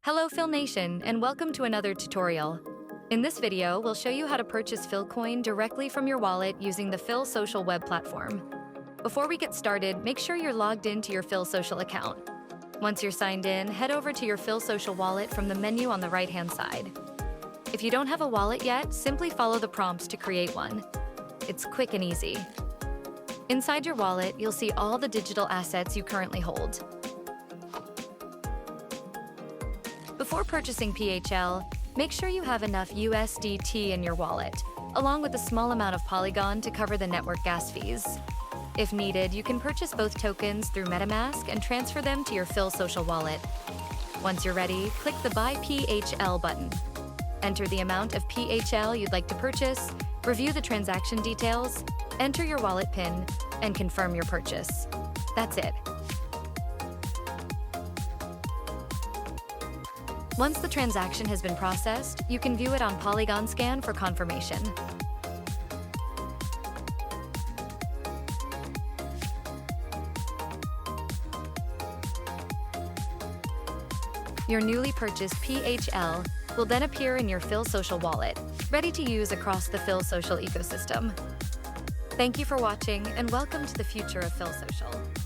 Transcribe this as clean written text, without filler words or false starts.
Hello Phil Nation, and welcome to another tutorial. In this video, we'll show you how to purchase PhilCoin directly from your wallet using the PhilSocial Web platform. Before we get started, make sure you're logged into your PhilSocial account. Once you're signed in, head over to your PhilSocial Wallet from the menu on the right-hand side. If you don't have a wallet yet, simply follow the prompts to create one. It's quick and easy. Inside your wallet, you'll see all the digital assets you currently hold. Before purchasing PHL, make sure you have enough USDT in your wallet, along with a small amount of Polygon to cover the network gas fees. If needed, you can purchase both tokens through MetaMask and transfer them to your PhilSocial Wallet. Once you're ready, click the Buy PHL button. Enter the amount of PHL you'd like to purchase, review the transaction details, enter your wallet PIN, and confirm your purchase. That's it. Once the transaction has been processed, you can view it on Polygonscan for confirmation. Your newly purchased PHL will then appear in your PhilSocial wallet, ready to use across the PhilSocial ecosystem. Thank you for watching, and welcome to the future of PhilSocial.